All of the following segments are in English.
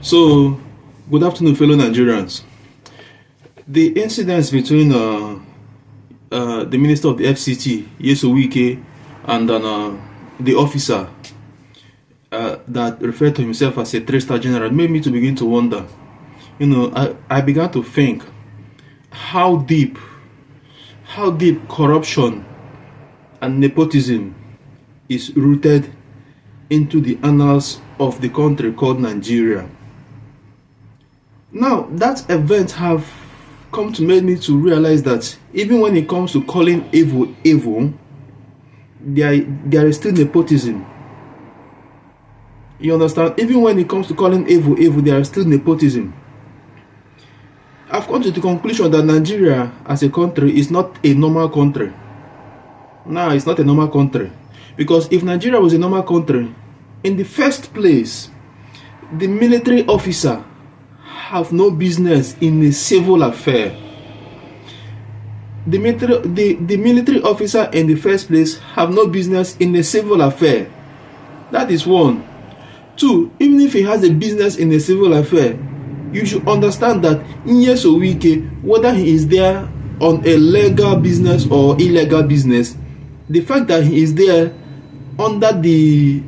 So, good afternoon, fellow Nigerians. The incidents between the Minister of the FCT, Wike, and the officer that referred to himself as a 3-star general made me to begin to wonder. I began to think how deep corruption and nepotism is rooted into the annals of the country called Nigeria. Now, that event have come to make me to realize that even when it comes to calling evil, there is still nepotism. You understand? Even when it comes to calling evil, there is still nepotism. I've come to the conclusion that Nigeria as a country is not a normal country. No, it's not a normal country. Because if Nigeria was a normal country, in the first place, the military officer have no business in a civil affair. The military officer in the first place have no business in a civil affair. That is one. Two, even if he has a business in a civil affair, you should understand that Nyeso Wike, whether he is there on a legal business or illegal business, the fact that he is there under the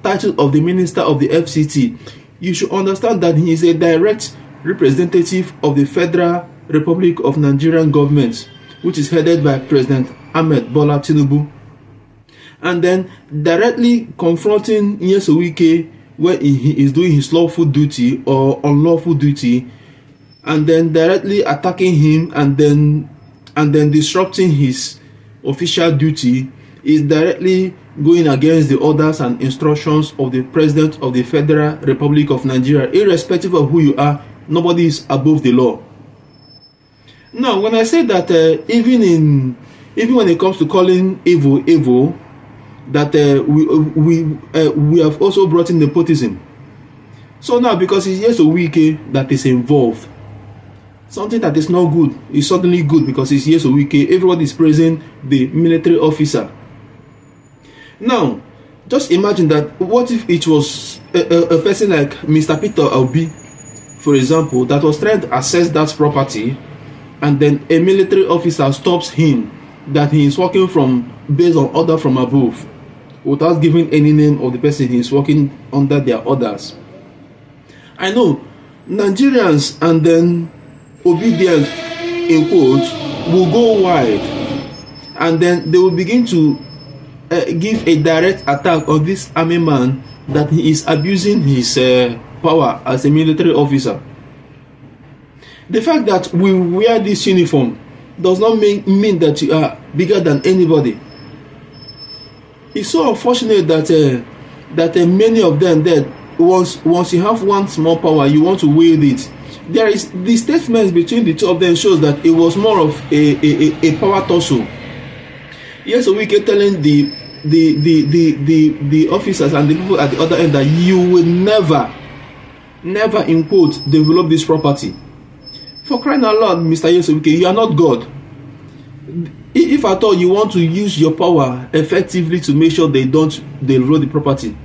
title of the Minister of the FCT, you should understand that he is a direct representative of the Federal Republic of Nigerian government, which is headed by President Ahmed Bola Tinubu, and then directly confronting Nyeso Wike when he is doing his lawful duty or unlawful duty, and then directly attacking him and then disrupting his official duty, is directly going against the orders and instructions of the President of the Federal Republic of Nigeria. Irrespective of who you are, nobody is above the law. Now, when I say that even when it comes to calling evil, that we have also brought in nepotism. So now, because it's Nyeso Wike that is involved, something that is not good is suddenly good because it's Nyeso Wike. Everybody is praising the military officer. Now, just imagine that. What if it was a person like Mr. Peter Obi, for example, that was trying to assess that property, and then a military officer stops him that he is working from based on order from above, without giving any name of the person he is working under their orders. I know Nigerians and then obedience in quotes will go wide, and then they will begin to give a direct attack on this army man that he is abusing his power as a military officer. The fact that we wear this uniform does not mean that you are bigger than anybody. It's so unfortunate that many of them that once you have one small power, you want to wield it. There is the statements between the two of them shows that it was more of a power tussle. Yes, so we keep telling the officers and the people at the other end that you will never in quote develop this property. For crying out loud, Mr. Nyeso Wike, you are not God. If at all you want to use your power effectively to make sure they don't develop the property,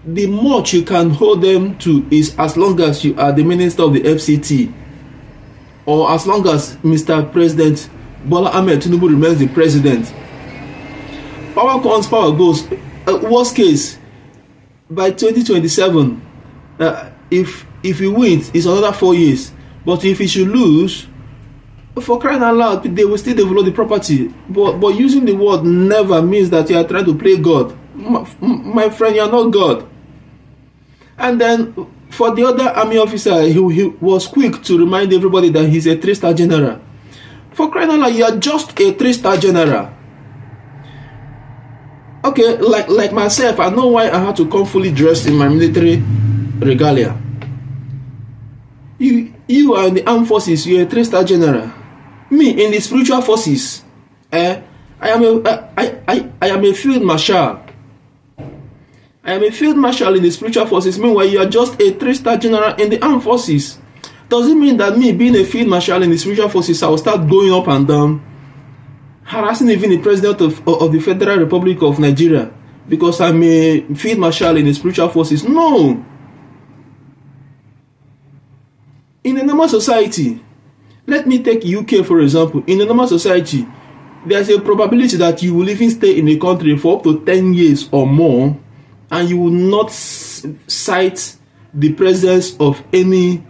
the much you can hold them to is as long as you are the Minister of the FCT, or as long as Mr. President Bola Ahmed Tinubu remains the president. Power comes, power goes. Worst case, by 2027, if he wins, it's another 4 years. But if he should lose, for crying out loud, they will still develop the property. But using the word never means that you are trying to play God. My friend, you are not God. And then for the other army officer, he was quick to remind everybody that he's a 3-star general. For crying out loud, you are just a 3-star general. Okay, like myself, I know why I had to come fully dressed in my military regalia. You are in the armed forces, you're a 3-star general. Me in the spiritual forces, I am a field marshal. I am a field marshal in the spiritual forces. Meanwhile, you are just a 3-star general in the armed forces. Does it mean that me being a field marshal in the spiritual forces, I will start going up and down, harassing even the president of the Federal Republic of Nigeria because I'm a field marshal in the spiritual forces? No. In a normal society, let me take UK for example. In a normal society, there's a probability that you will even stay in a country for up to 10 years or more, and you will not cite the presence of any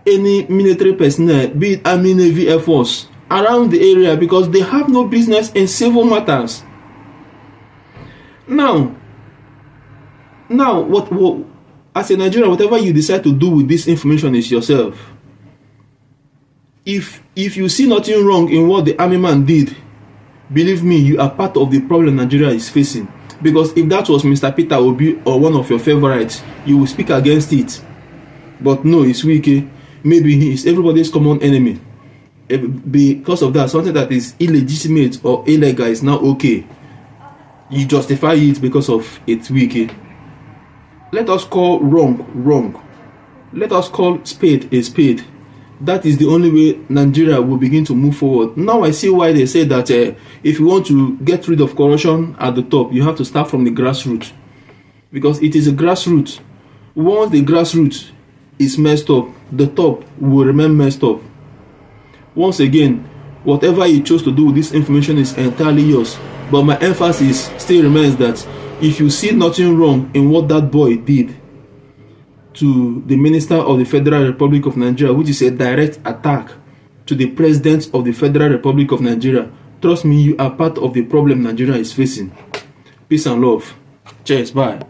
military personnel, be it Army, Navy, Air Force, around the area, because they have no business in civil matters. Now, what as a Nigerian, whatever you decide to do with this information is yourself. If you see nothing wrong in what the army man did, believe me, you are part of the problem Nigeria is facing. Because if that was Mr. Peter Obi or one of your favorites, you will speak against it. But no, it's Wike. Maybe he is everybody's common enemy. Because of that, something that is illegitimate or illegal is now okay. You justify it because of it's Wike. Let us call wrong. Let us call spade a spade. That is the only way Nigeria will begin to move forward. Now I see why they say that if you want to get rid of corruption at the top, you have to start from the grassroots. Because it is a grassroots. Once the grassroots is messed up, the top will remain messed up. Once again, whatever you chose to do with this information is entirely yours. But my emphasis still remains that if you see nothing wrong in what that boy did to the Minister of the Federal Republic of Nigeria, which is a direct attack to the President of the Federal Republic of Nigeria, trust me, you are part of the problem Nigeria is facing. Peace and love. Cheers. Bye.